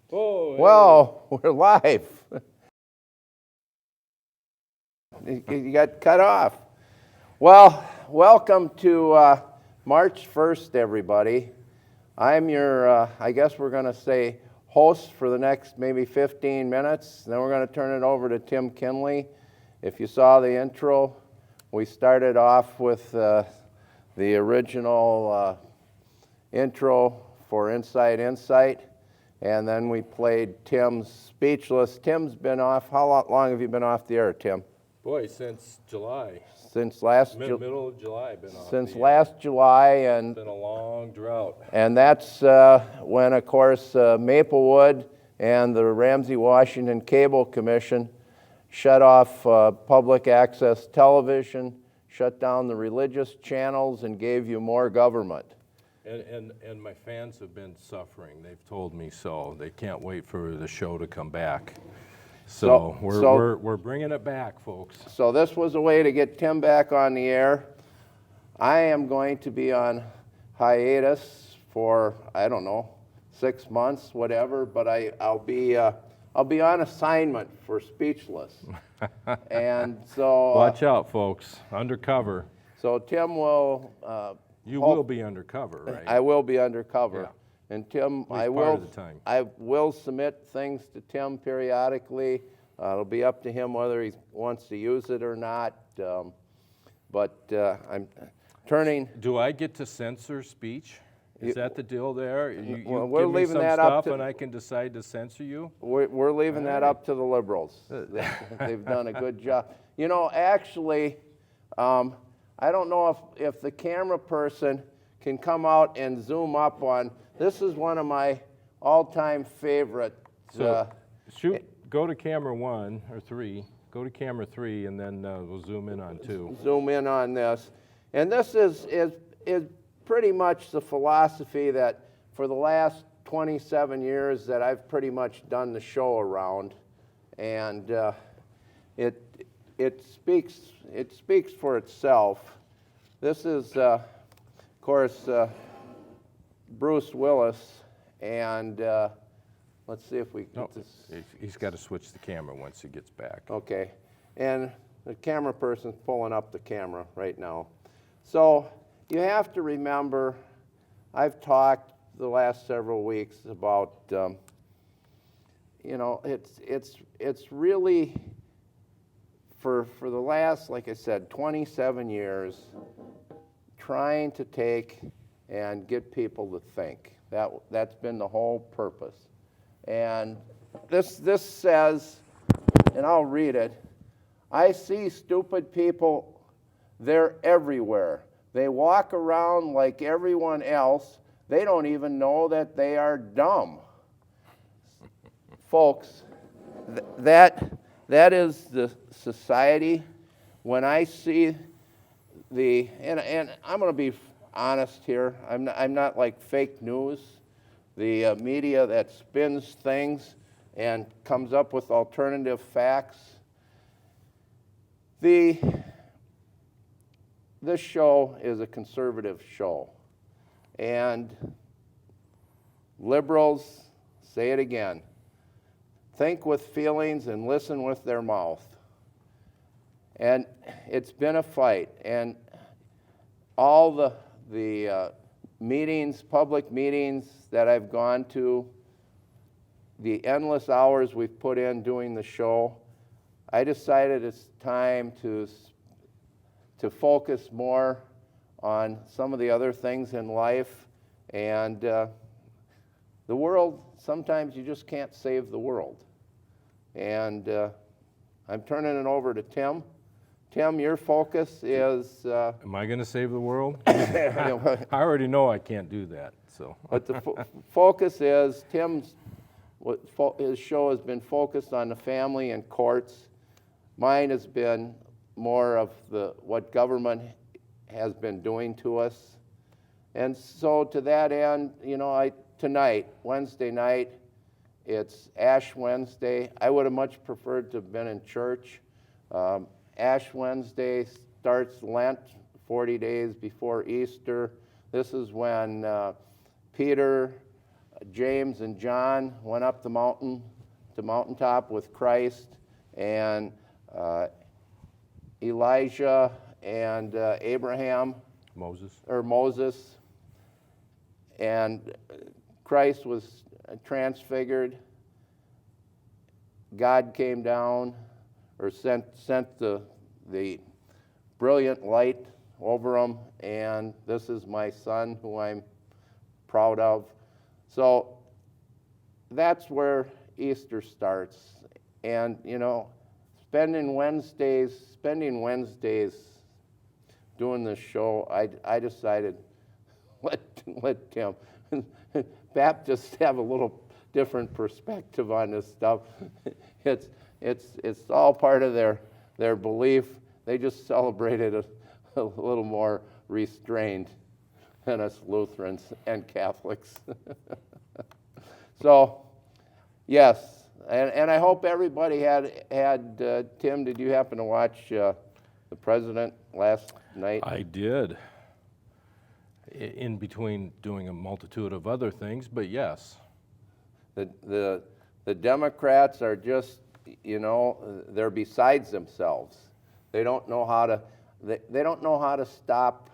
Oh, hey. Well, we're live. You got cut off. Well, welcome to March 1st, everybody. I'm your, I guess we're going to say, host for the next maybe 15 minutes. Then we're going to turn it over to Tim Kinley. If you saw the intro, we started off with the original intro for Inside Insight. And then we played Tim's Speechless. Tim's been off. How long have you been off the air, Tim? Boy, since July. Since last Middle of July, I've been off. Since last July, and it's been a long drought. And that's when, of course, Maplewood and the Ramsey Washington Cable Commission shut off public access television, shut down the religious channels, and gave you more government. And my fans have been suffering. They've told me so. They can't wait for the show to come back. So we're bringing it back, folks. So this was a way to get Tim back on the air. I am going to be on hiatus for, I don't know, 6 months, whatever. But I'll be on assignment for Speechless. And so watch out, folks. Undercover. So Tim will. You will be undercover, right? I will be undercover. Yeah. And Tim, I will submit things to Tim periodically. It'll be up to him whether he wants to use it or not. But I'm turning. Do I get to censor speech? Is that the deal there? You we're give me leaving some that stuff up to, and I can decide to censor you? We're leaving that up to the liberals. They've done a good job. You know, actually, I don't know if the camera person can come out and zoom up on, this is one of my all-time favorite. So go to camera 1 or 3, go to camera 3, and then we'll zoom in on 2. Zoom in on this. And this is pretty much the philosophy that for the last 27 years that I've pretty much done the show around. And it speaks for itself. This is, of course, Bruce Willis, and let's see if we get this. He's got to switch the camera once he gets back. Okay, and the camera person's pulling up the camera right now. So you have to remember, I've talked the last several weeks about, you know, it's really. For the last, like I said, 27 years, trying to take and get people to think. That's been the whole purpose. And this says, and I'll read it, I see stupid people, they're everywhere. They walk around like everyone else. They don't even know that they are dumb. Folks, that is the society. When I see and I'm going to be honest here, I'm not like fake news, the media that spins things and comes up with alternative facts. This show is a conservative show. And liberals, say it again, think with feelings and listen with their mouth. And it's been a fight. And all the meetings, public meetings that I've gone to, the endless hours we've put in doing the show, I decided it's time to focus more on some of the other things in life. And the world, sometimes you just can't save the world. And I'm turning it over to Tim. Tim, your focus is... Am I going to save the world? I already know I can't do that. So. But the focus is, his show has been focused on the family and courts. Mine has been more of what government has been doing to us. And so to that end, you know, tonight, Wednesday night, it's Ash Wednesday. I would have much preferred to have been in church. Ash Wednesday starts Lent, 40 days before Easter. This is when Peter James and John went up the mountaintop with Christ, and Elijah and Abraham, Moses, and Christ was transfigured. God came down, or sent the brilliant light over him, and this is my son who I'm proud of. So that's where Easter starts. And you know, spending Wednesdays doing this show, I decided let Tim Baptists have a little different perspective on this stuff. It's all part of their belief. They just celebrate it a little more restrained than us Lutherans and Catholics. So, yes, and I hope everybody had Tim, did you happen to watch the president last night? I did, in between doing a multitude of other things, but yes. The Democrats are just, you know, they're besides themselves. They don't know how to they don't know how to stop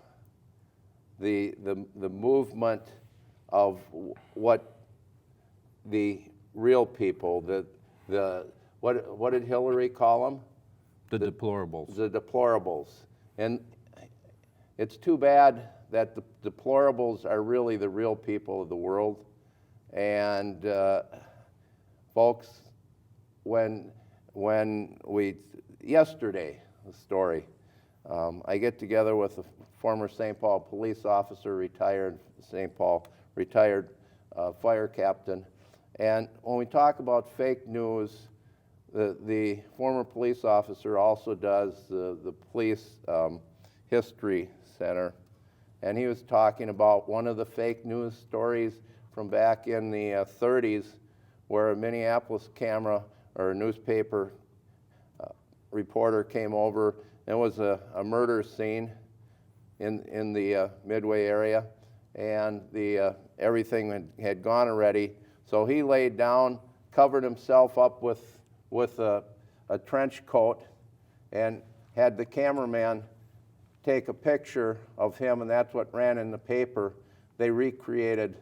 the movement of what the real people, what did Hillary call them? The deplorables. The deplorables. And it's too bad that the deplorables are really the real people of the world. And folks, when we, yesterday, the story, I get together with a former St. Paul police officer, retired St. Paul, retired fire captain, and when we talk about fake news, the former police officer also does the police history center, and he was talking about one of the fake news stories from back in the 30s, where a Minneapolis camera or newspaper reporter came over. It was a murder scene in the Midway area, and everything had gone already. So he laid down, covered himself up with a trench coat, and had the cameraman take a picture of him, and that's what ran in the paper. They recreated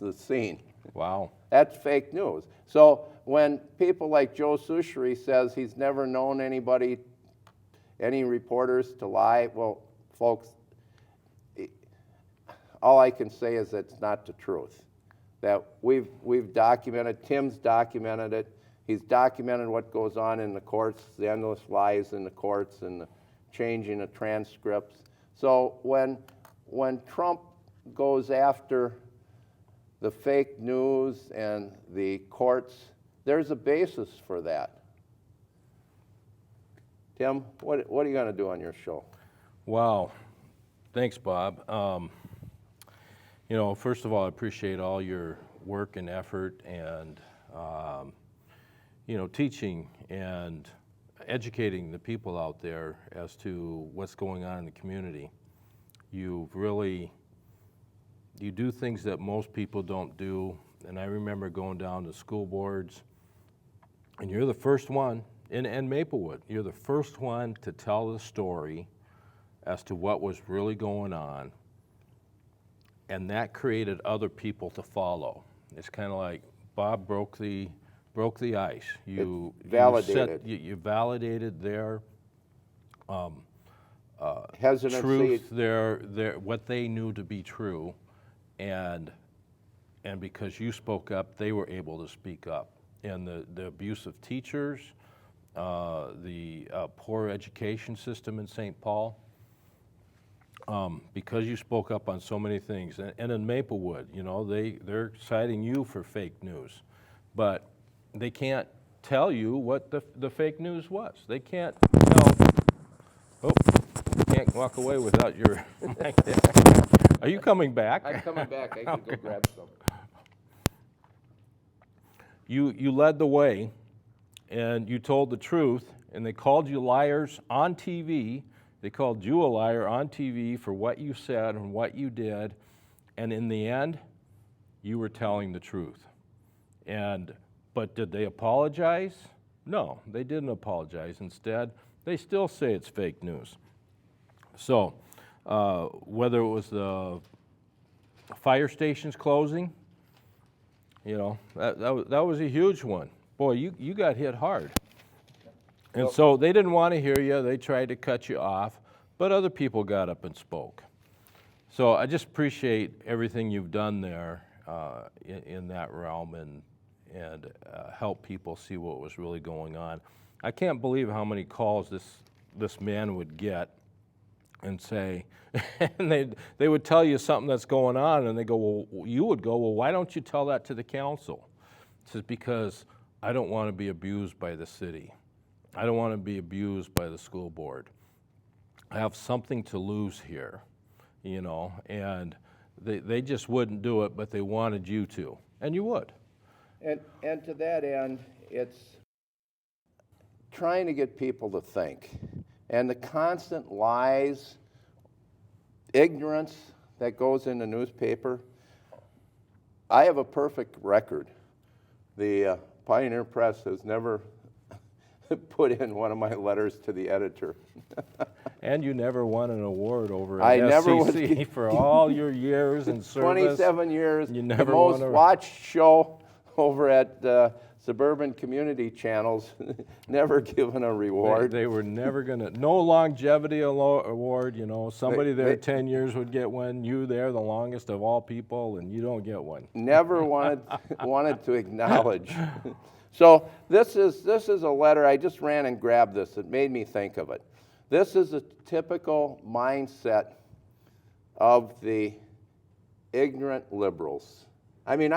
the scene. Wow. That's fake news. So when people like Joe Souchery says he's never known any reporters to lie, well, folks, all I can say is it's not the truth. That we've documented, Tim's documented it, he's documented what goes on in the courts, the endless lies in the courts and the changing of transcripts. So when Trump goes after the fake news and the courts, there's a basis for that. Tim, what are you going to do on your show? Wow. Thanks, Bob. You know, first of all, I appreciate all your work and effort and, you know, teaching and educating the people out there as to what's going on in the community. You do things that most people don't do, and I remember going down to school boards, and you're the first one, in Maplewood, you're the first one to tell the story as to what was really going on, and that created other people to follow. It's kind of like Bob broke the ice. You validated. You validated their hesitancy, truth, their what they knew to be true, and because you spoke up, they were able to speak up. And the abusive teachers, the poor education system in St. Paul, because you spoke up on so many things. And in Maplewood, you know, they're citing you for fake news, but they can't tell you what the fake news was. They can't tell. Oh, you can't walk away without your mic there. Are you coming back? I'm coming back. I can go grab some. You led the way, and you told the truth, and they called you liars on TV. They called you a liar on TV for what you said and what you did, and in the end, you were telling the truth. But did they apologize? No, they didn't apologize. Instead, they still say it's fake news. So, whether it was the fire stations closing, you know, that was a huge one. Boy, you got hit hard. And so they didn't want to hear you. They tried to cut you off, but other people got up and spoke. So I just appreciate everything you've done there in that realm and help people see what was really going on. I can't believe how many calls this man would get and say, and they would tell you something that's going on, and they go, well, you would go, well, why don't you tell that to the council? It says, because I don't want to be abused by the city. I don't want to be abused by the school board. I have something to lose here, you know, and they just wouldn't do it, but they wanted you to, and you would. And to that end, it's trying to get people to think. And the constant lies, ignorance that goes in the newspaper. I have a perfect record. The Pioneer Press has never put in one of my letters to the editor. And you never won an award over I at never SCC for all your years in service. 27 years, You the never most won a... watched show over at Suburban Community Channels, never given a reward. They were never going to, no longevity award, you know, somebody there 10 years would get one, you there the longest of all people, and you don't get one. Never wanted to acknowledge. So this is a letter. I just ran and grabbed this. It made me think of it. This is a typical mindset of the ignorant liberals. I mean,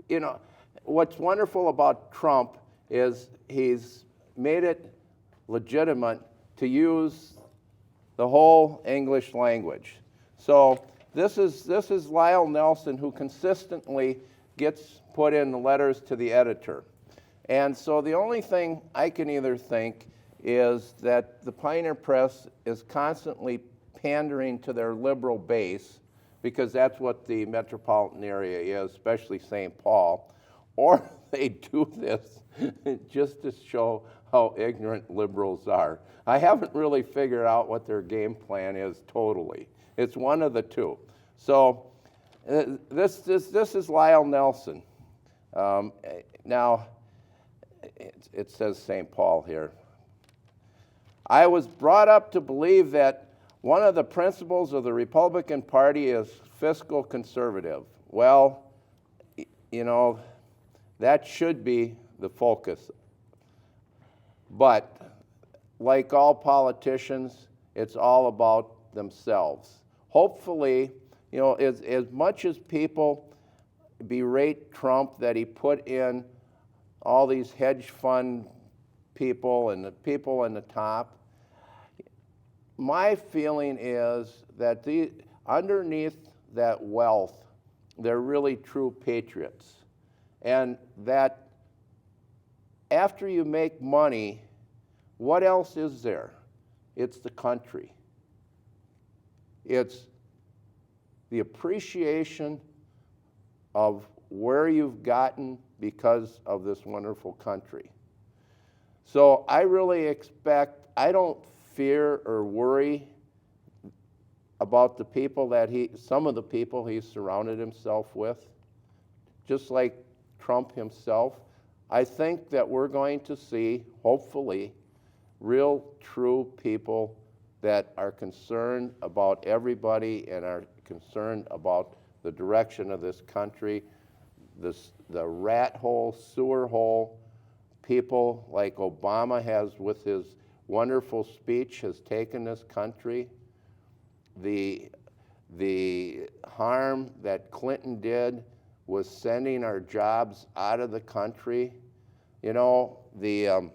you know, what's wonderful about Trump is he's made it legitimate to use the whole English language. So this is Lyle Nelson, who consistently gets put in the letters to the editor. And so the only thing I can either think is that the Pioneer Press is constantly pandering to their liberal base, because that's what the metropolitan area is, especially St. Paul, or they do this just to show how ignorant liberals are. I haven't really figured out what their game plan is totally. It's one of the two. So this is Lyle Nelson. Now, it says St. Paul here. I was brought up to believe that one of the principles of the Republican Party is fiscal conservative. Well, you know, that should be the focus. But like all politicians, it's all about themselves. Hopefully, you know, as much as people berate Trump that he put in all these hedge fund people and the people in the top, my feeling is that underneath that wealth, they're really true patriots. And that after you make money, what else is there? It's the country. It's the appreciation of where you've gotten because of this wonderful country. So I really expect, I don't fear or worry about the people some of the people he's surrounded himself with, just like Trump himself. I think that we're going to see, hopefully, real, true people that are concerned about everybody and are concerned about the direction of this country, the rat hole, sewer hole. People like Obama has, with his wonderful speech, has taken this country. The harm that Clinton did was sending our jobs out of the country. You know, the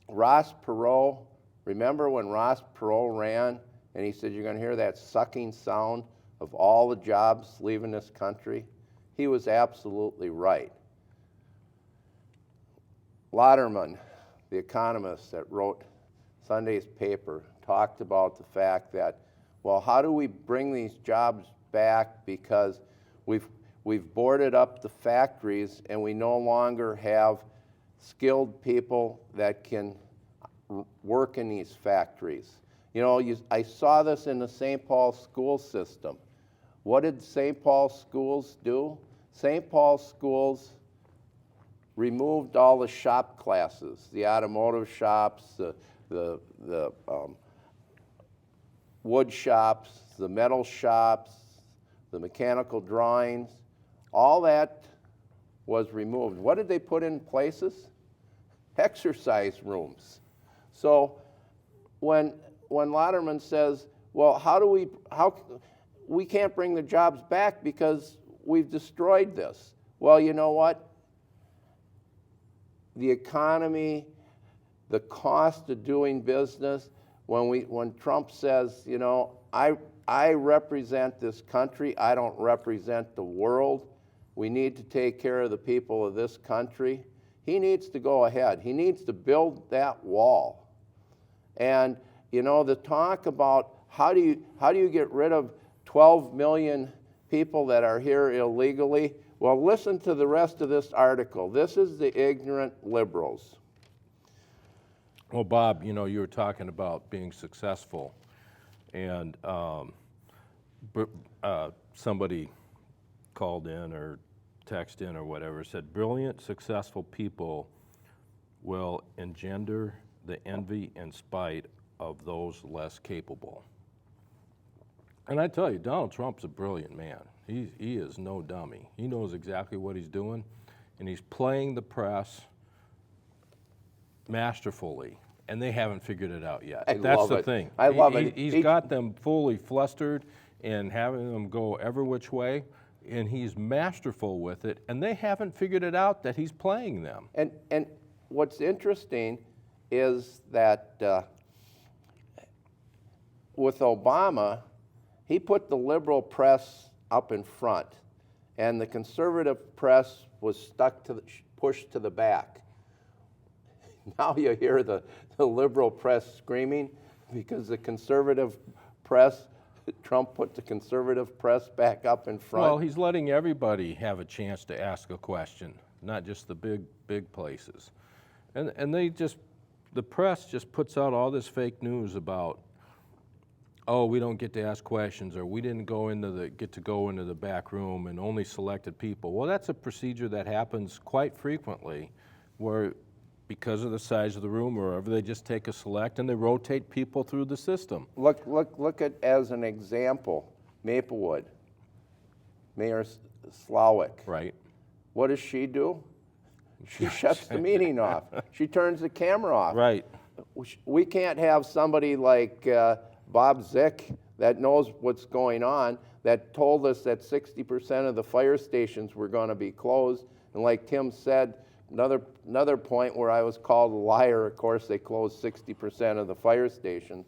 Ross Perot, remember when Ross Perot ran and he said, you're going to hear that sucking sound of all the jobs leaving this country? He was absolutely right. Lauderman, the economist that wrote Sunday's paper, talked about the fact that, well, how do we bring these jobs back, because We've boarded up the factories, and we no longer have skilled people that can work in these factories. You know, I saw this in the St. Paul school system. What did St. Paul schools do? St. Paul schools removed all the shop classes, the automotive shops, the wood shops, the metal shops, the mechanical drawings. All that was removed. What did they put in places? Exercise rooms. So when Lauderman says, well, how we can't bring the jobs back because we've destroyed this. Well, you know what? The economy, the cost of doing business, when Trump says, you know, I represent this country, I don't represent the world, we need to take care of the people of this country, he needs to go ahead. He needs to build that wall. And, you know, the talk about how do you get rid of 12 million people that are here illegally? Well, listen to the rest of this article. This is the ignorant liberals. Well, Bob, you know, you were talking about being successful, and somebody called in or texted in or whatever, said brilliant, successful people will engender the envy and spite of those less capable. And I tell you, Donald Trump's a brilliant man. He is no dummy. He knows exactly what he's doing, and he's playing the press masterfully, and they haven't figured it out yet. That's the thing. I love it. He's got them fully flustered and having them go every which way, and he's masterful with it, and they haven't figured it out that he's playing them. And what's interesting is that with Obama, he put the liberal press up in front, and the conservative press was pushed to the back. Now you hear the liberal press screaming because the conservative press, Trump put the conservative press back up in front. Well, he's letting everybody have a chance to ask a question, not just the big places. And the press just puts out all this fake news about, oh, we don't get to ask questions, or we didn't get to go into the back room and only selected people. Well, that's a procedure that happens quite frequently, where because of the size of the room or wherever, they just take a select and they rotate people through the system. Look at, as an example, Maplewood, Mayor Slawick. Right. What does she do? She shuts the meeting off. She turns the camera off. Right. We can't have somebody like Bob Zick that knows what's going on, that told us that 60% of the fire stations were going to be closed. And like Tim said, another point where I was called a liar, of course, they closed 60% of the fire stations.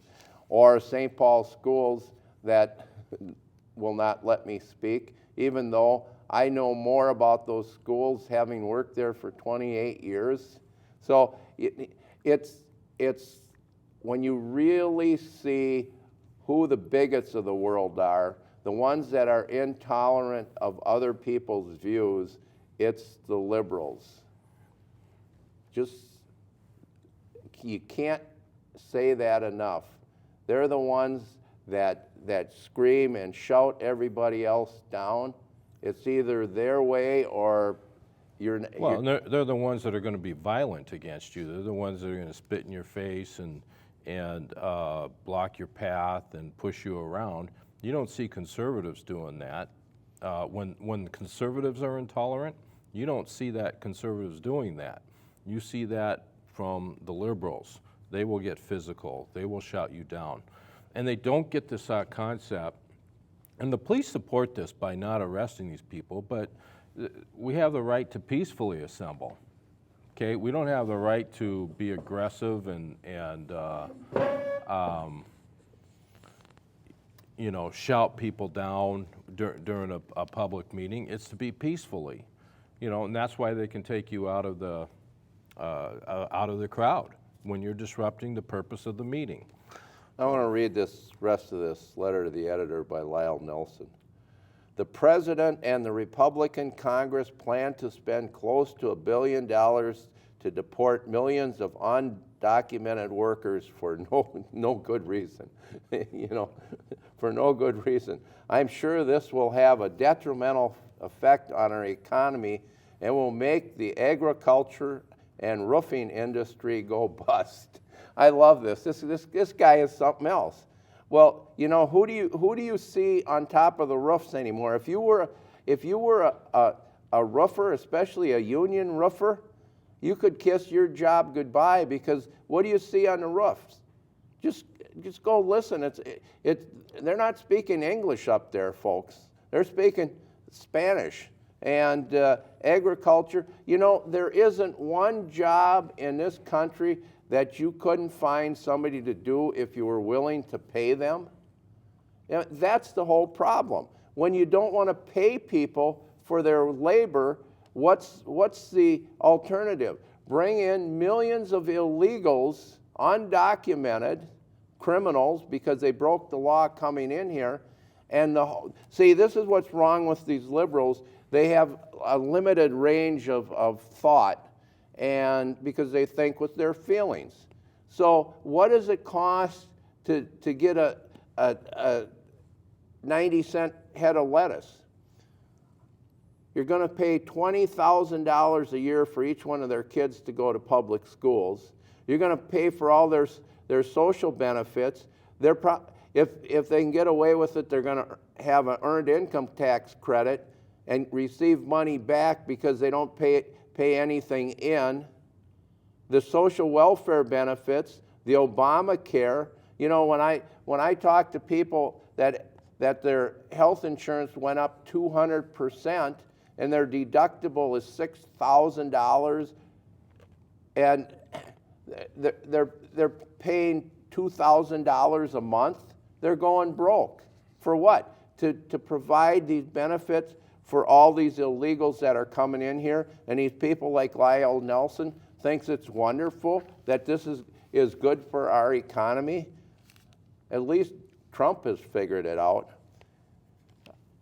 Or St. Paul schools that will not let me speak, even though I know more about those schools having worked there for 28 years. So it's when you really see who the bigots of the world are, the ones that are intolerant of other people's views, it's the liberals. You can't say that enough. They're the ones that scream and shout everybody else down. It's either their way or you're... Well, they're the ones that are going to be violent against you. They're the ones that are going to spit in your face and block your path and push you around. You don't see conservatives doing that. When conservatives are intolerant, you don't see that conservatives doing that. You see that from the liberals. They will get physical. They will shout you down. And they don't get this concept. And the police support this by not arresting these people, but we have the right to peacefully assemble. Okay, we don't have the right to be aggressive and you know, shout people down during a public meeting. It's to be peacefully, you know, and that's why they can take you out of the crowd when you're disrupting the purpose of the meeting. I want to read this rest of this letter to the editor by Lyle Nelson. The president and the Republican Congress plan to spend close to $1 billion to deport millions of undocumented workers for no good reason. You know, for no good reason. I'm sure this will have a detrimental effect on our economy and will make the agriculture and roofing industry go bust. I love this. This guy is something else. Well, you know, who do you see on top of the roofs anymore? If you were a roofer, especially a union roofer, you could kiss your job goodbye, because what do you see on the roofs? Just go listen. They're not speaking English up there, folks. They're speaking Spanish. And agriculture, you know, there isn't one job in this country that you couldn't find somebody to do if you were willing to pay them. You know, that's the whole problem. When you don't want to pay people for their labor, what's the alternative? Bring in millions of illegals, undocumented criminals, because they broke the law coming in here. And see, this is what's wrong with these liberals. They have a limited range of thought, and because they think with their feelings. So what does it cost to get a 90-cent head of lettuce? You're going to pay $20,000 a year for each one of their kids to go to public schools. You're going to pay for all their social benefits. If they can get away with it, they're going to have an earned income tax credit and receive money back because they don't pay anything in. The social welfare benefits, the Obamacare. You know, when I talk to people that their health insurance went up 200% and their deductible is $6,000, and they're paying $2,000 a month, they're going broke. For what? To provide these benefits for all these illegals that are coming in here, and these people like Lyle Nelson thinks it's wonderful that this is good for our economy. At least Trump has figured it out.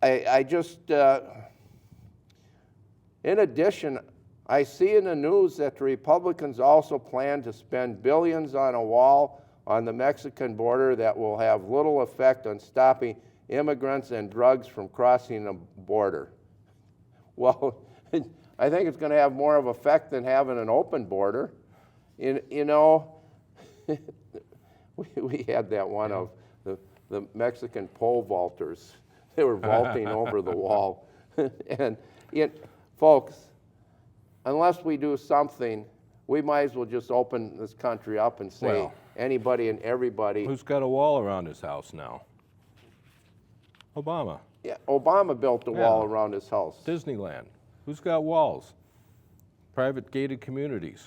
I just, in addition, I see in the news that the Republicans also plan to spend billions on a wall on the Mexican border that will have little effect on stopping immigrants and drugs from crossing the border. Well, I think it's going to have more of effect than having an open border. You know, we had that one of the Mexican pole vaulters. They were vaulting over the wall. And folks, unless we do something, we might as well just open this country up and say, well, anybody and everybody. Who's got a wall around his house now? Obama. Yeah, Obama built the wall around his house. Disneyland. Who's got walls? Private gated communities.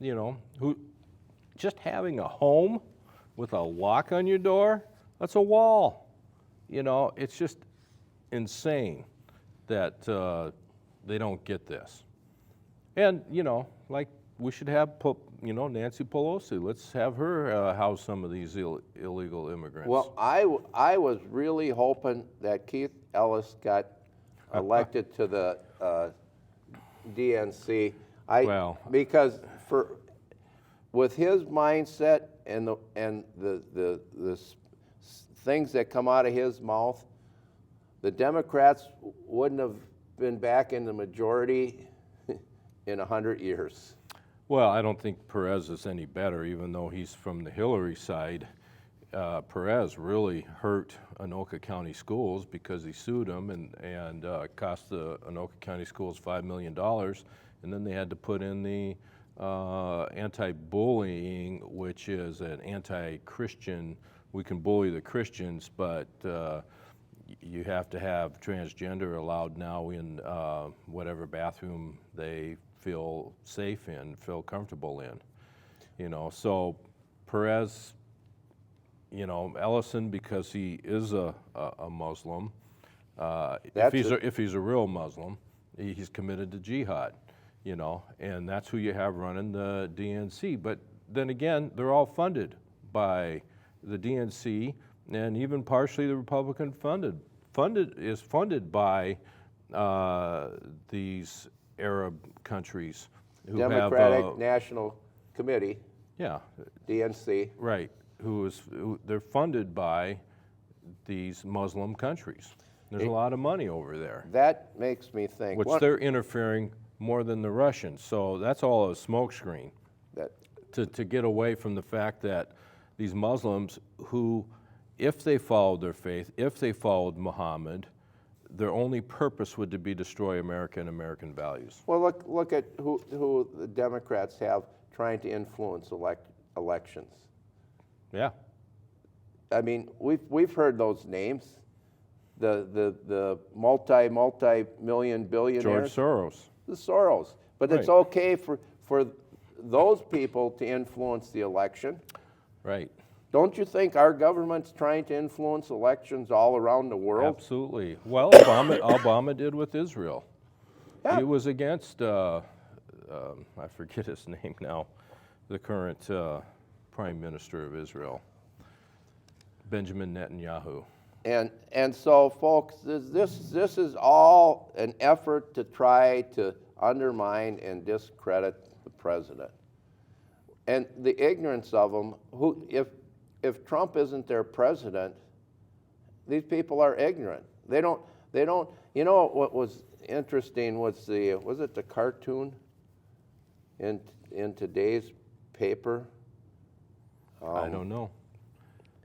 You know, just having a home with a lock on your door, that's a wall. You know, it's just insane that they don't get this. And, you know, like we should have, Nancy Pelosi. Let's have her house some of these illegal immigrants. Well, I was really hoping that Keith Ellis got elected to the DNC. Because with his mindset and the things that come out of his mouth, the Democrats wouldn't have been back in the majority in 100 years. Well, I don't think Perez is any better, even though he's from the Hillary side. Perez really hurt Anoka County Schools because he sued them and cost the Anoka County Schools $5 million. And then they had to put in the anti-bullying, which is an anti-Christian. We can bully the Christians, but you have to have transgender allowed now in whatever bathroom they feel safe in, feel comfortable in. You know, so Perez, Ellison, because he is a Muslim, if he's a real Muslim, he's committed to jihad, and that's who you have running the DNC. But then again, they're all funded by the DNC and even partially the Republican funded by these Arab countries who Democratic have National Committee, yeah, DNC. right, they're funded by these Muslim countries. There's a lot of money over there, That makes me think. which they're interfering more than the Russians. So that's all a smokescreen That, to get away from the fact that these Muslims who, if they followed their faith, if they followed Muhammad, their only purpose would to be destroy America and American values. well, look at who the Democrats have trying to influence elections. Yeah, I mean, we've heard those names. The multi-million billionaires. George Soros. The Soros. But it's Right. okay for those people to influence the election. Right. Don't you think our government's trying to influence elections all around the world? Absolutely. Well, Obama did with Israel. Yeah. He was against, I forget his name now, the current Prime Minister of Israel, Benjamin Netanyahu. And so, folks, this is all an effort to try to undermine and discredit the president. And the ignorance of them, if Trump isn't their president, these people are ignorant. They don't, you know what was interesting was it the cartoon in today's paper? I don't know.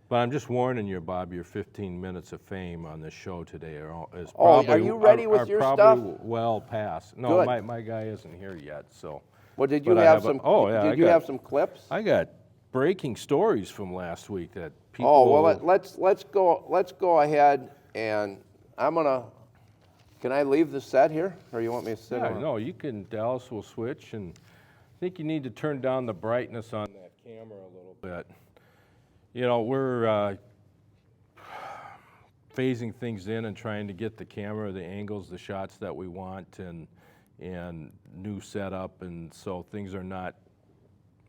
But I'm just warning you, Bob, your 15 minutes of fame on this show today is probably... are you ready with your probably stuff? well past. No, Good. my guy isn't here yet, so... Well, did you But I have have some? oh, yeah, Did you have some clips? I got breaking stories from last week that people... Oh well, let's go ahead, and I'm gonna. Can I leave the set here, or you want me to sit? Yeah, on? no, you can, Dallas will switch, and I think you need to turn down the brightness on that camera a little bit. You know, we're phasing things in and trying to get the camera, the angles, the shots that we want, and new setup, and so things are not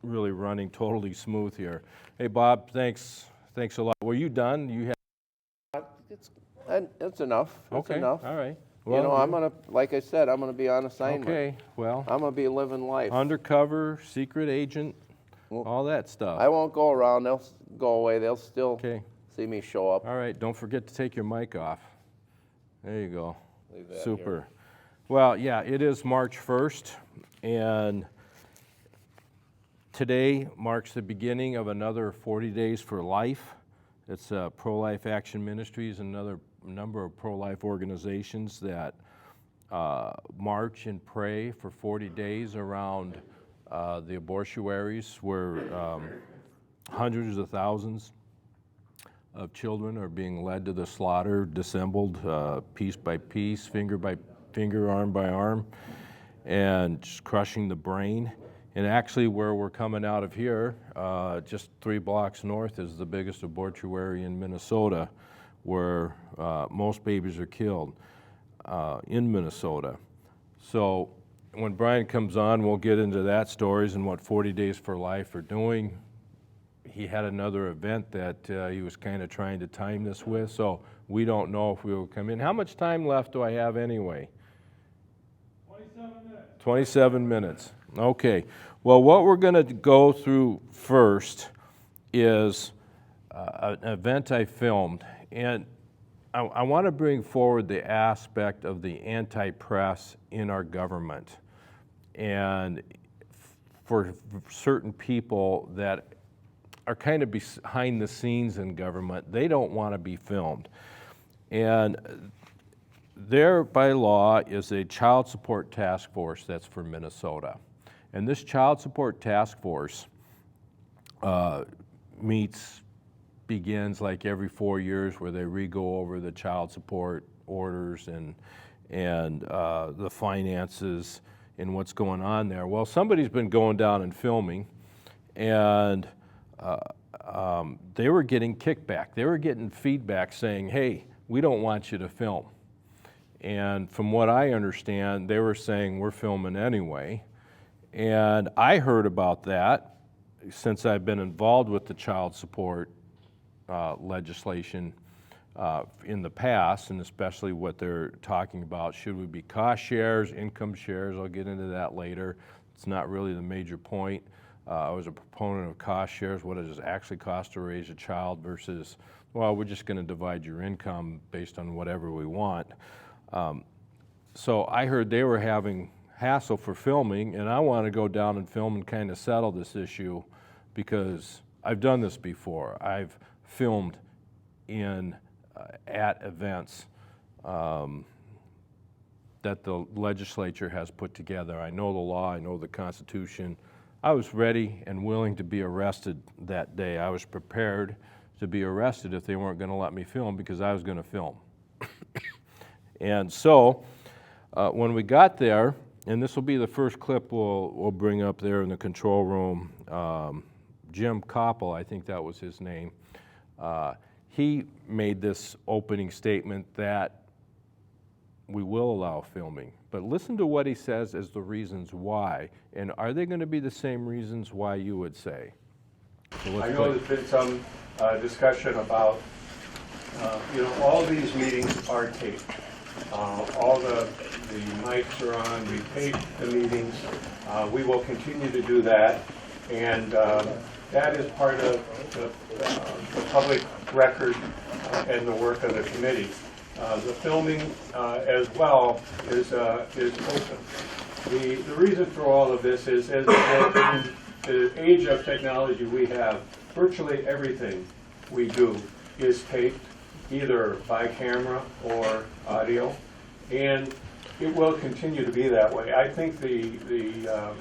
really running totally smooth here. Hey, Bob, thanks a lot. Were you done? You had It's enough. It's okay, enough. all right. You know, I'm gonna, like I said, I'm gonna be on assignment. Okay, well, I'm gonna be living life. undercover, secret agent, all that stuff. I won't go around. They'll go away. They'll still Okay. see me show up. All right, don't forget to take your mic off. There you go. Leave that Super. here. Well, yeah, it is March 1st, and today marks the beginning of another 40 Days for Life. It's Pro-Life Action Ministries and another number of pro-life organizations that march and pray for 40 days around the abortuaries where hundreds of thousands of children are being led to the slaughter, dissembled piece by piece, finger by finger, arm by arm, and just crushing the brain. And actually where we're coming out of here, just 3 blocks north is the biggest abortuary in Minnesota, where most babies are killed in Minnesota. So when Brian comes on, we'll get into that stories and what 40 Days for Life are doing. He had another event that he was kind of trying to time this with, so we don't know if we will come in. How much time left do I have anyway? 27 minutes. 27 minutes. Okay. Well, what we're going to go through first is an event I filmed, and I want to bring forward the aspect of the anti-press in our government, and for certain people that are kind of behind the scenes in government, they don't want to be filmed. And there, by law, is a child support task force that's for Minnesota. And this child support task force begins like every 4 years, where they re-go over the child support orders and the finances and what's going on there. Well, somebody's been going down and filming, and they were getting kickback. They were getting feedback saying, hey, we don't want you to film. And from what I understand, they were saying, we're filming anyway. And I heard about that since I've been involved with the child support legislation in the past, and especially what they're talking about. Should we be cost shares, income shares? I'll get into that later. It's not really the major point. I was a proponent of cost shares. What does it actually cost to raise a child versus, well, we're just going to divide your income based on whatever we want. So I heard they were having hassle for filming, and I want to go down and film and kind of settle this issue because I've done this before. I've filmed in at events that the legislature has put together. I know the law, I know the Constitution. I was ready and willing to be arrested that day. I was prepared to be arrested if they weren't going to let me film because I was going to film. And so when we got there, and this will be the first clip we'll bring up there in the control room, Jim Koppel, I think that was his name, he made this opening statement that we will allow filming. But listen to what he says as the reasons why. And are they going to be the same reasons why you would say? So I know there's been some discussion about, all these meetings are taped. All the mics are on, we tape the meetings. We will continue to do that. And that is part of the public record and the work of the committee. The filming as well is open. The reason for all of this is in the age of technology we have, virtually everything we do is taped, either by camera or audio, and it will continue to be that way. I think the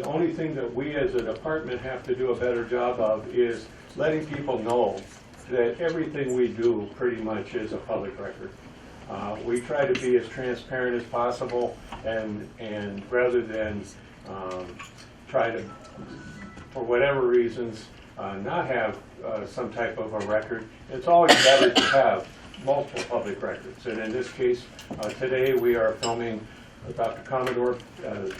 only thing that we as a department have to do a better job of is letting people know that everything we do pretty much is a public record. We try to be as transparent as possible, and rather than try to, for whatever reasons, not have some type of a record, it's always better to have multiple public records. And in this case, today we are filming Dr. Commodore's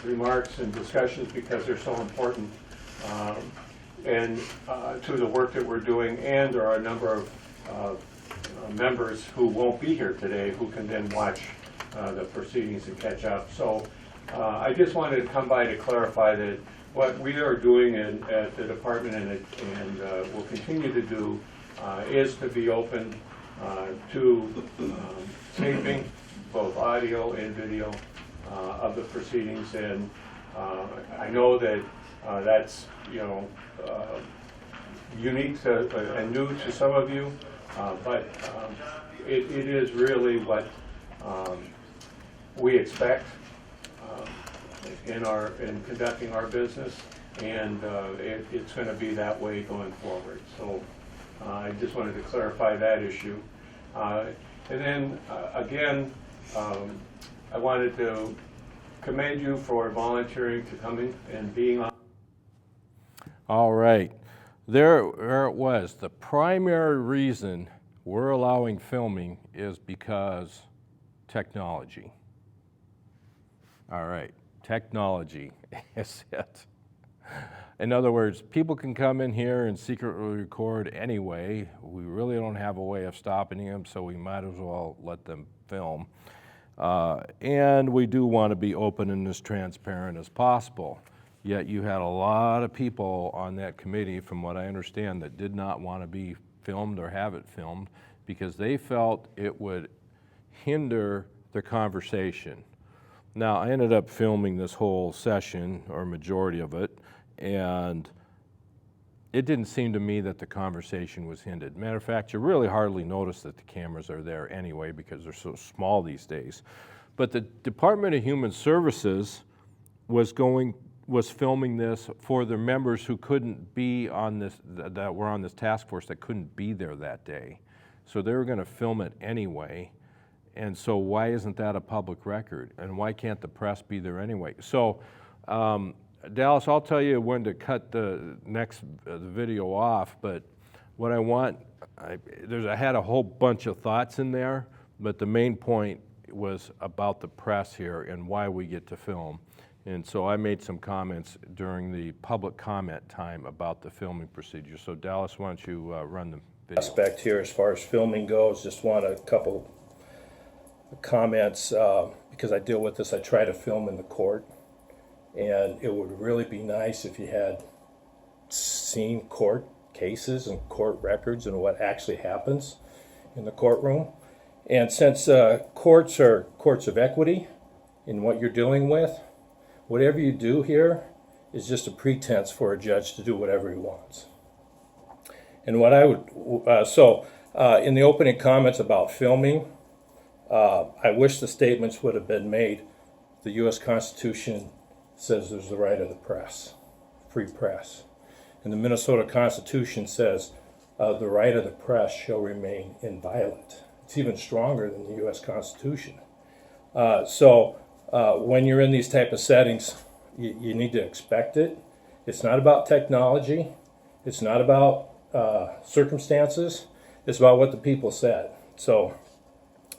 remarks and discussions because they're so important and to the work that we're doing, and there are a number of members who won't be here today who can then watch the proceedings and catch up. So I just wanted to come by to clarify that what we are doing at the department and will continue to do is to be open to taping, both audio and video, of the proceedings. And I know that that's unique to, and new to some of you, but it is really what we expect in conducting our business, and it's going to be that way going forward. So I just wanted to clarify that issue. And then again, I wanted to commend you for volunteering to come in and being on. All right, there it was. The primary reason we're allowing filming is because technology. All right, technology is it. In other words, people can come in here and secretly record anyway. We really don't have a way of stopping them, so we might as well let them film. And we do want to be open and as transparent as possible. Yet you had a lot of people on that committee, from what I understand, that did not want to be filmed or have it filmed because they felt it would hinder the conversation. Now, I ended up filming this whole session, or majority of it, and it didn't seem to me that the conversation was hindered. Matter of fact, you really hardly notice that the cameras are there anyway because they're so small these days. But the Department of Human Services was filming this for the members who couldn't be on this, that were on this task force that couldn't be there that day. So they were going to film it anyway. And so why isn't that a public record? And why can't the press be there anyway? So Dallas, I'll tell you when to cut the next video off, but what I want, I had a whole bunch of thoughts in there, but the main point was about the press here and why we get to film. And so I made some comments during the public comment time about the filming procedure. So Dallas, why don't you run the aspect here as far as filming goes. Just want a couple comments because I deal with this. I try to film in the court, and it would really be nice if you had seen court cases and court records and what actually happens in the courtroom. And since courts are courts of equity in what you're dealing with, whatever you do here is just a pretense for a judge to do whatever he wants. And what I would, in the opening comments about filming, I wish the statements would have been made. The U.S. Constitution says there's the right of the press, free press. And the Minnesota Constitution says the right of the press shall remain inviolate. It's even stronger than the U.S. Constitution. When you're in these type of settings, you need to expect it. It's not about technology. It's not about circumstances. It's about what the people said. So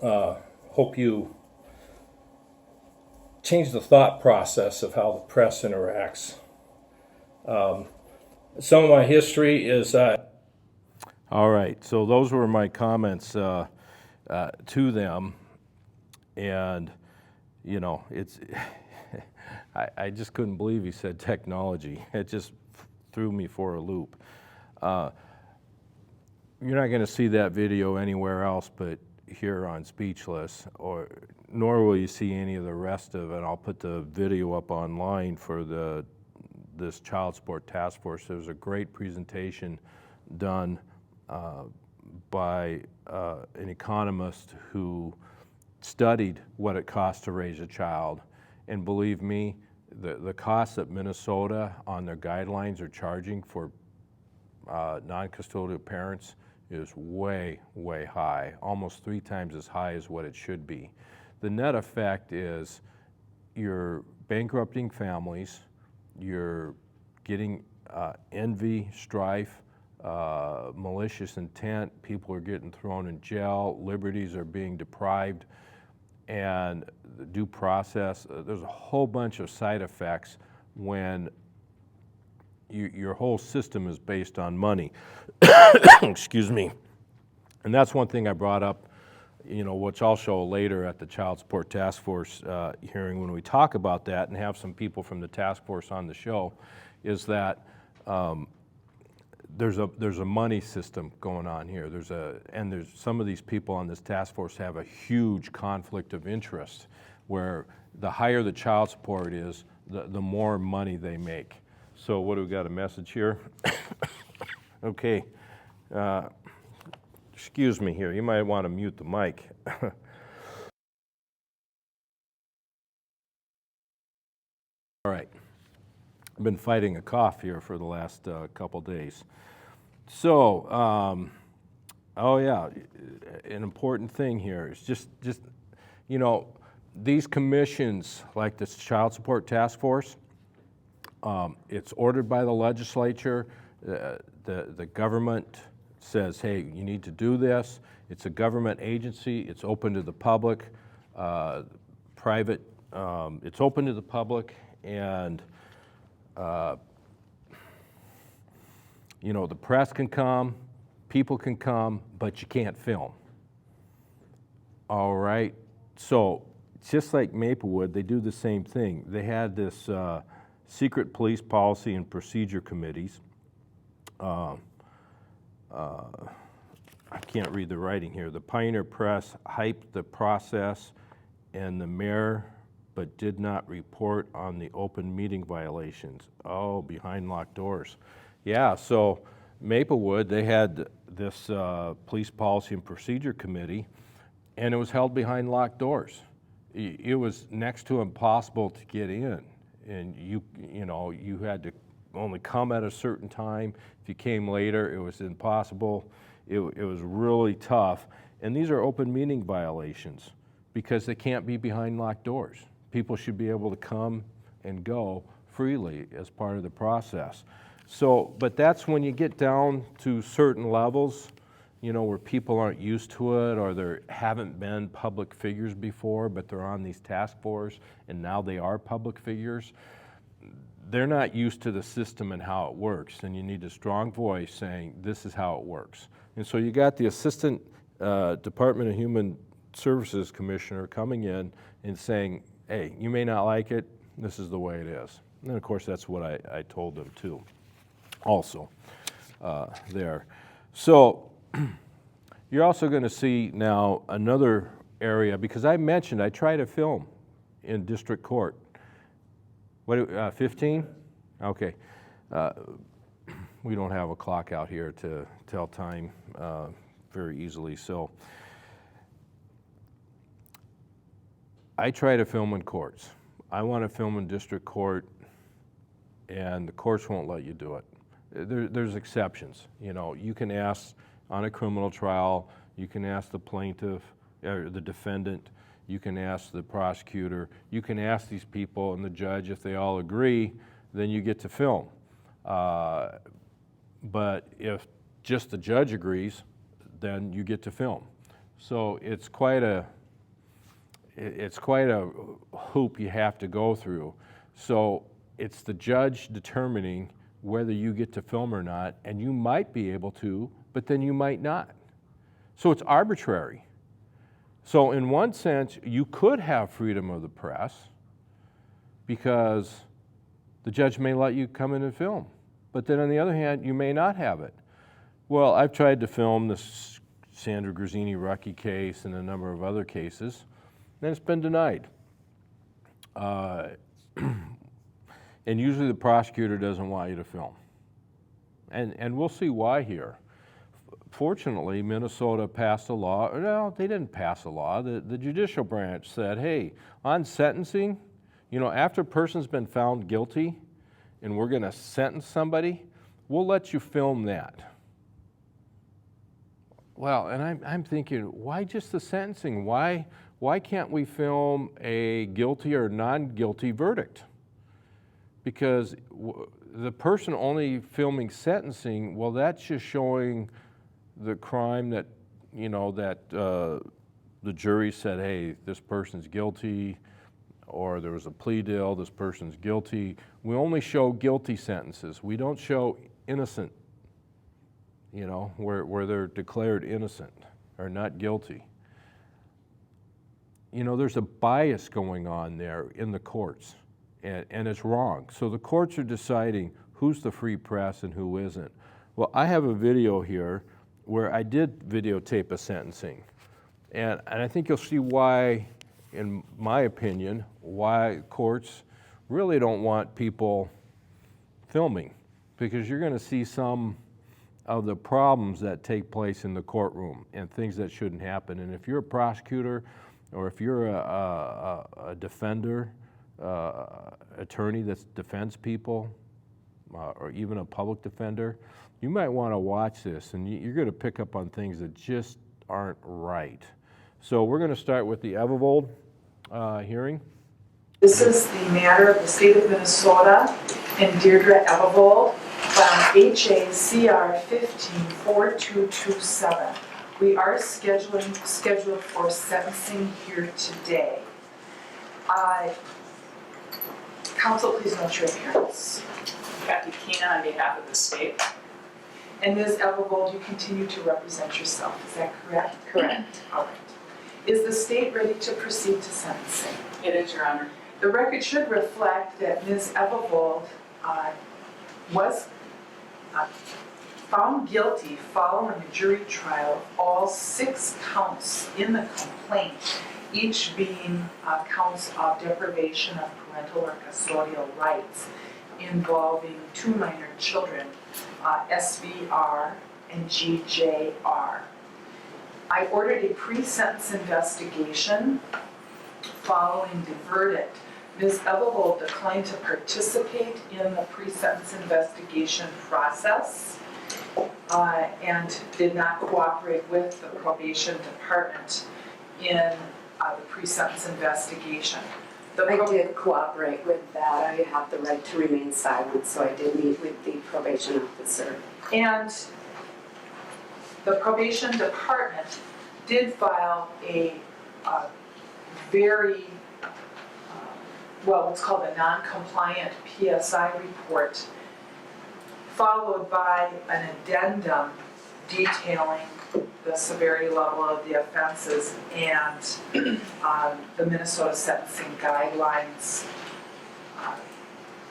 hope you change the thought process of how the press interacts. Some of my history is... All right, so those were my comments to them, and you know, it's I just couldn't believe he said technology. It just threw me for a loop. You're not going to see that video anywhere else but here on Speechless, nor will you see any of the rest of it. I'll put the video up online for this child support task force. There was a great presentation done by an economist who studied what it costs to raise a child, and believe me, the costs that Minnesota on their guidelines are charging for non-custodial parents is way, way high, almost 3 times as high as what it should be. The net effect is you're bankrupting families, you're getting envy, strife, malicious intent, people are getting thrown in jail, liberties are being deprived, and the due process, there's a whole bunch of side effects when your whole system is based on money. Excuse me. And that's one thing I brought up, you know, which I'll show later at the Child Support Task Force hearing when we talk about that and have some people from the task force on the show, is that there's a money system going on here. There's some of these people on this task force have a huge conflict of interest, where the higher the child support is, the more money they make. So what do we got, a message here? Okay, excuse me here, you might want to mute the mic. All right, I've been fighting a cough here for the last couple days. So, oh yeah, an important thing here is just you know, these commissions like this Child Support Task Force, it's ordered by the legislature. The government says, hey, you need to do this. It's a government agency. It's open to the public, private. It's open to the public, and you know, the press can come, people can come, but you can't film. All right. So just like Maplewood, they do the same thing. They had this secret police policy and procedure committees. I can't read the writing here. The Pioneer Press hyped the process, and the mayor, but did not report on the open meeting violations. Oh, behind locked doors. Yeah, so Maplewood, they had this police policy and procedure committee, and it was held behind locked doors. It was next to impossible to get in, and you know, you had to only come at a certain time. If you came later, it was impossible. It was really tough, and these are open meeting violations because they can't be behind locked doors. People should be able to come and go freely as part of the process. So, but that's when you get down to certain levels, you know, where people aren't used to it, or they haven't been public figures before, but they're on these task force, and now they are public figures. they're not used to the system and how it works, and you need a strong voice saying, this is how it works. And so you got the Assistant Department of Human Services Commissioner coming in and saying, hey, you may not like it, this is the way it is. And of course, that's what I told them too, also there. So you're also going to see now another area, because I mentioned I try to film in district court. What, 15? Okay. We don't have a clock out here to tell time very easily, so I try to film in courts. I want to film in district court, and the courts won't let you do it. There's exceptions. You know, you can ask on a criminal trial, you can ask the plaintiff, or the defendant, you can ask the prosecutor, you can ask these people and the judge. If they all agree, then you get to film. But if just the judge agrees, then you get to film. So it's quite a hoop you have to go through. So it's the judge determining whether you get to film or not, and you might be able to, but then you might not. So it's arbitrary. So in one sense, you could have freedom of the press because the judge may let you come in and film. But then on the other hand, you may not have it. Well, I've tried to film this Sandra Grazzini-Rucky case and a number of other cases, and it's been denied. And usually the prosecutor doesn't want you to film. And we'll see why here. Fortunately, Minnesota passed a law. No, they didn't pass a law. The judicial branch said, hey, on sentencing, you know, after a person's been found guilty and we're going to sentence somebody, we'll let you film that. Well, and I'm thinking, why just the sentencing? Why can't we film a guilty or non-guilty verdict? Because the person only filming sentencing, well, that's just showing the crime that, you know, that the jury said, hey, this person's guilty, or there was a plea deal, this person's guilty. We only show guilty sentences. We don't show innocent, you know, where they're declared innocent or not guilty. You know, there's a bias going on there in the courts, and it's wrong. So the courts are deciding who's the free press and who isn't. Well, I have a video here where I did videotape a sentencing. And I think you'll see why, in my opinion, why courts really don't want people filming, because you're going to see some of the problems that take place in the courtroom and things that shouldn't happen. And if you're a prosecutor or if you're a defender, attorney that defends people, or even a public defender, you might want to watch this, and you're going to pick up on things that just aren't right. So we're going to start with the Evavold hearing. This is the matter of the state of Minnesota and Dierdre Evavold, HACR 154227. We are scheduled for sentencing here today. Counsel, please note your appearance. Kathy Keena on behalf of the state. And Ms. Evavold, you continue to represent yourself, is that correct? Correct. All right. Is the state ready to proceed to sentencing? It is, Your Honor. The record should reflect that Ms. Evavold was found guilty following a jury trial of all 6 counts in the complaint, each being counts of deprivation of parental or custodial rights involving 2 minor children, SVR and GJR. I ordered a pre-sentence investigation following the verdict. Ms. Evavold declined to participate in the pre-sentence investigation process and did not cooperate with the probation department in the pre-sentence investigation. I did cooperate with that. I have the right to remain silent, so I did meet with the probation officer. And the probation department did file a very what's called a non-compliant PSI report, followed by an addendum detailing the severity level of the offenses and the Minnesota sentencing guidelines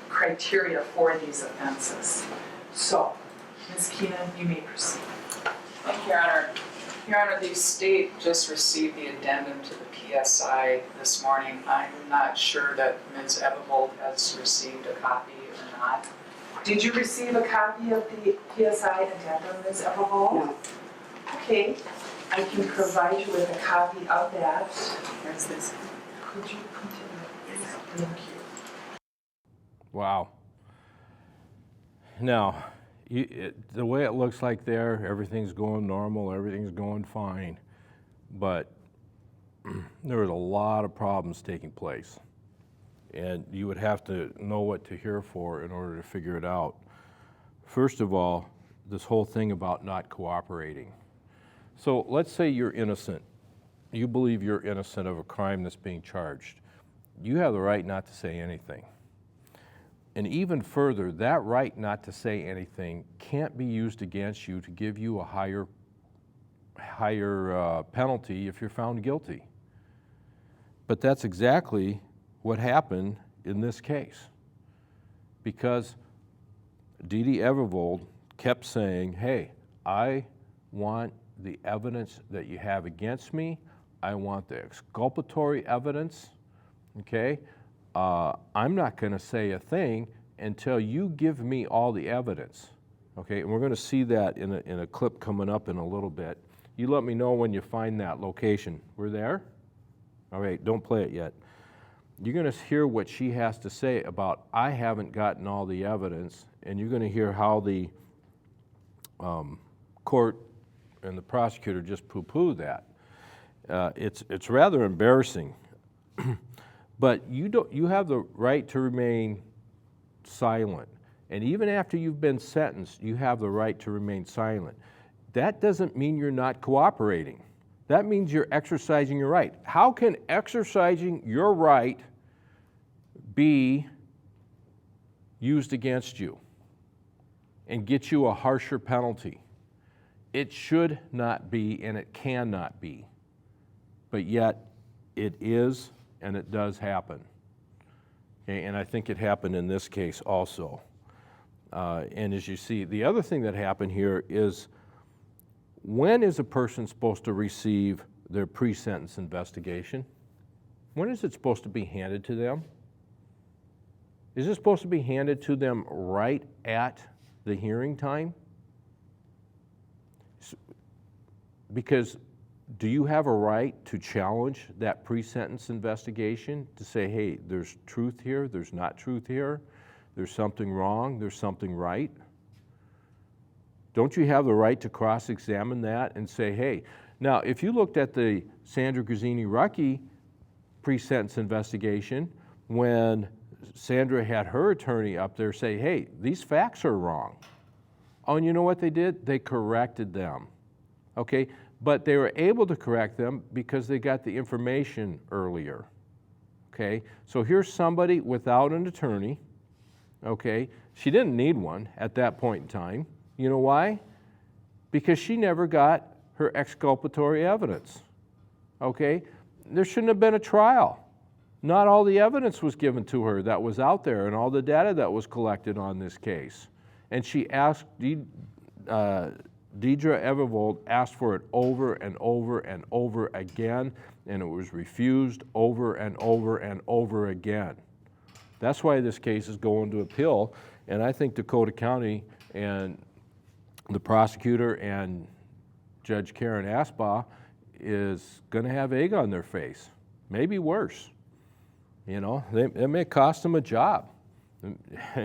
criteria for these offenses. So, Ms. Keenan, you may proceed. Thank you, Your Honor. Your Honor, the state just received the addendum to the PSI this morning. I'm not sure that Ms. Evavold has received a copy or not. Did you receive a copy of the PSI addendum, Ms. Evavold? No. Okay, I can provide you with a copy of that. Where's this? Could you continue? Thank you. Wow. Now, the way it looks like there, everything's going normal, everything's going fine, but there was a lot of problems taking place. And you would have to know what to hear for in order to figure it out. First of all, this whole thing about not cooperating. So let's say you're innocent. You believe you're innocent of a crime that's being charged. You have the right not to say anything. And even further, that right not to say anything can't be used against you to give you a higher penalty if you're found guilty. But that's exactly what happened in this case. Because Dierdre Evavold kept saying, hey, I want the evidence that you have against me. I want the exculpatory evidence, okay? I'm not gonna say a thing until you give me all the evidence, okay? And we're gonna see that in a clip coming up in a little bit. You let me know when you find that location. We're there? All right, don't play it yet. You're gonna hear what she has to say about, I haven't gotten all the evidence, and you're gonna hear how the court and the prosecutor just poo-poo that. It's rather embarrassing. But you have the right to remain silent. And even after you've been sentenced, you have the right to remain silent. That doesn't mean you're not cooperating. That means you're exercising your right. How can exercising your right be used against you and get you a harsher penalty? It should not be, and it cannot be. But yet, it is, and it does happen. Okay, and I think it happened in this case also. And as you see, the other thing that happened here is, when is a person supposed to receive their pre-sentence investigation? When is it supposed to be handed to them? Is it supposed to be handed to them right at the hearing time? Because do you have a right to challenge that pre-sentence investigation to say, hey, there's truth here, there's not truth here, there's something wrong, there's something right? Don't you have the right to cross-examine that and say, hey, now if you looked at the Sandra Grazzini-Rucki pre-sentence investigation, when Sandra had her attorney up there say, hey, these facts are wrong. Oh, and you know what they did? They corrected them, okay? But they were able to correct them because they got the information earlier, okay? So here's somebody without an attorney, okay? She didn't need one at that point in time. You know why? Because she never got her exculpatory evidence, okay? There shouldn't have been a trial. Not all the evidence was given to her that was out there and all the data that was collected on this case. And she asked, Dierdre Evavold asked for it over and over and over again, and it was refused over and over and over again. That's why this case is going to appeal, and I think Dakota County and the prosecutor and Judge Karen Asbaugh is going to have egg on their face, maybe worse. You know, it may cost them a job,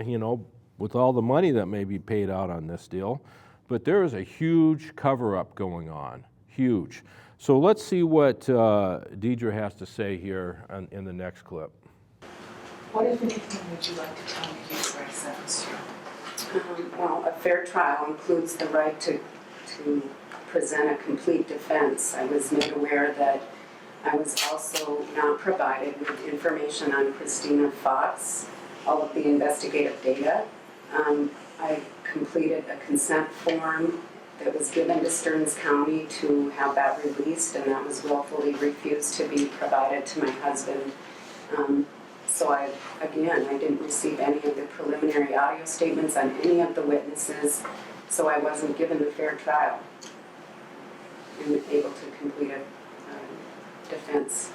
you know, with all the money that may be paid out on this deal. But there is a huge cover-up going on, huge. So let's see what Dierdre has to say here in the next clip. What, if anything, would you like to tell me before I sentence you? Well, a fair trial includes the right to present a complete defense. I was made aware that I was also not provided with information on Christina Fox, all of the investigative data. I completed a consent form that was given to Stearns County to have that released, and that was willfully refused to be provided to my husband. So I didn't receive any of the preliminary audio statements on any of the witnesses, so I wasn't given a fair trial and able to complete a defense.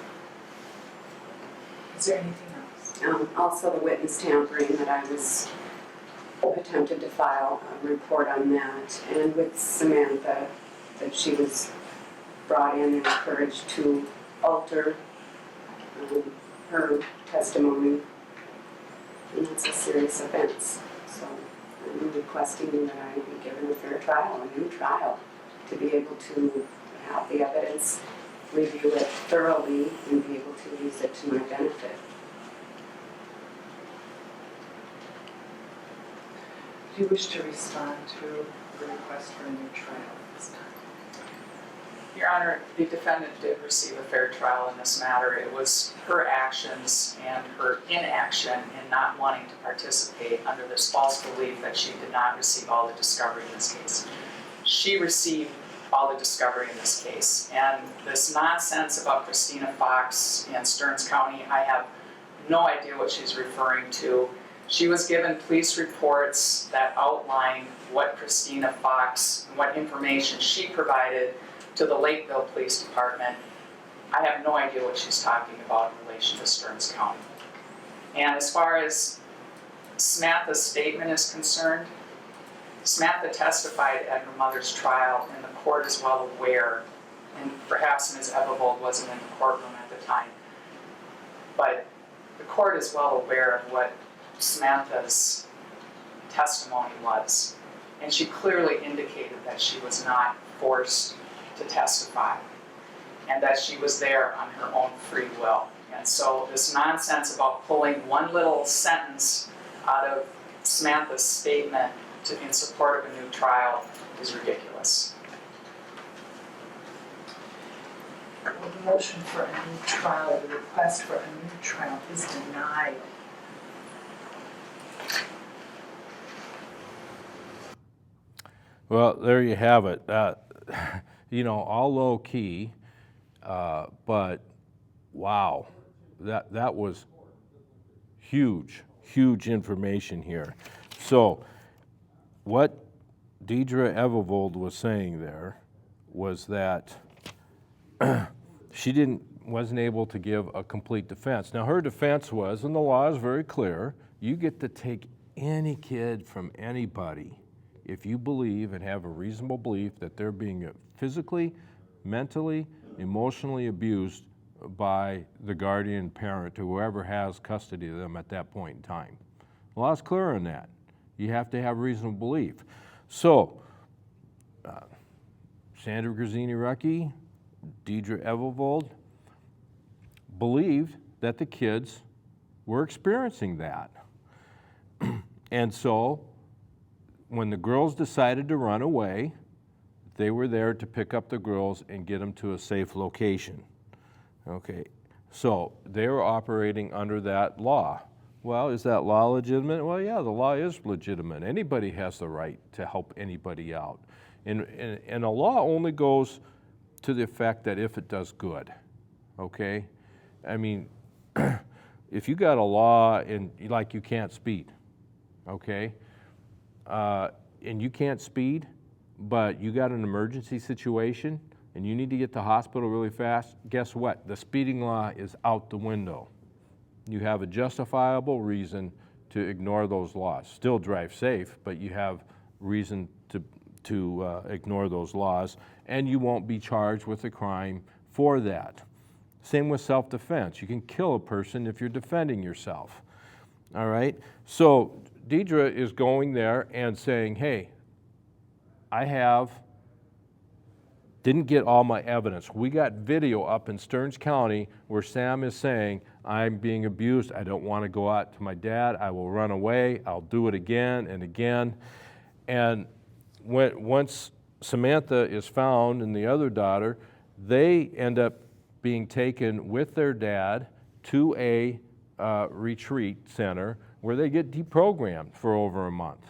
Is there anything else? Also the witness tampering that I was attempted to file a report on that, and with Samantha, that she was brought in and encouraged to alter her testimony, and that's a serious offense. So I'm requesting that I be given a fair trial, a new trial, to be able to have the evidence, review it thoroughly, and be able to use it to my benefit. Do you wish to respond to the request for a new trial at this time? Your Honor, the defendant did receive a fair trial in this matter. It was her actions and her inaction in not wanting to participate under this false belief that she did not receive all the discovery in this case. She received all the discovery in this case. And this nonsense about Christina Fox and Stearns County, I have no idea what she's referring to. She was given police reports that outline what Christina Fox, and what information she provided to the Lakeville Police Department. I have no idea what she's talking about in relation to Stearns County. And as far as Samantha's statement is concerned, Samantha testified at her mother's trial, and the court is well aware, and perhaps Ms. Evavold wasn't in the courtroom at the time, but the court is well aware of what Samantha's testimony was. And she clearly indicated that she was not forced to testify, and that she was there on her own free will. And so this nonsense about pulling one little sentence out of Samantha's statement in support of a new trial is ridiculous. Well, the motion for a new trial, the request for a new trial is denied. Well, there you have it. You know, all low key, but wow, that was huge information here. So what Dierdre Evavold was saying there was that she wasn't able to give a complete defense. Now her defense was, and the law is very clear, you get to take any kid from anybody if you believe and have a reasonable belief that they're being physically, mentally, emotionally abused by the guardian parent, whoever has custody of them at that point in time. The law is clear on that. You have to have reasonable belief. So, Sandra Grazzini-Rucky, Dierdre Evavold believed that the kids were experiencing that. And so, when the girls decided to run away, they were there to pick up the girls and get them to a safe location. Okay, so they were operating under that law. Well, is that law legitimate? Well, yeah, the law is legitimate. Anybody has the right to help anybody out. And a law only goes to the effect that if it does good, okay? I mean, if you got a law and like you can't speed, okay? And you can't speed, but you got an emergency situation and you need to get to the hospital really fast, guess what? The speeding law is out the window. You have a justifiable reason to ignore those laws. Still drive safe, but you have reason to ignore those laws, and you won't be charged with a crime for that. Same with self-defense. You can kill a person if you're defending yourself. All right? So Dierdre is going there and saying, hey, didn't get all my evidence. We got video up in Stearns County where Sam is saying, I'm being abused, I don't want to go out to my dad, I will run away, I'll do it again and again. And once Samantha is found and the other daughter, they end up being taken with their dad to a retreat center where they get deprogrammed for over a month.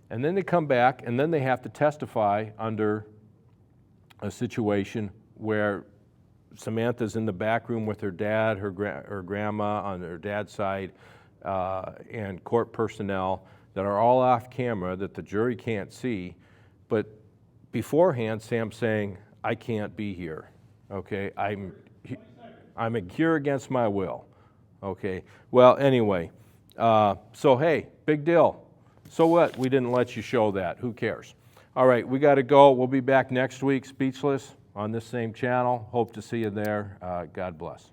And then they come back, and then they have to testify under a situation where Samantha's in the back room with her dad, her grandma on her dad's side, and court personnel that are all off camera that the jury can't see. But beforehand, Sam's saying, I can't be here, okay? I'm here against my will, okay? Well, anyway, so hey, big deal. So what? We didn't let you show that. Who cares? All right, we got to go. We'll be back next week, Speechless, on this same channel. Hope to see you there. God bless.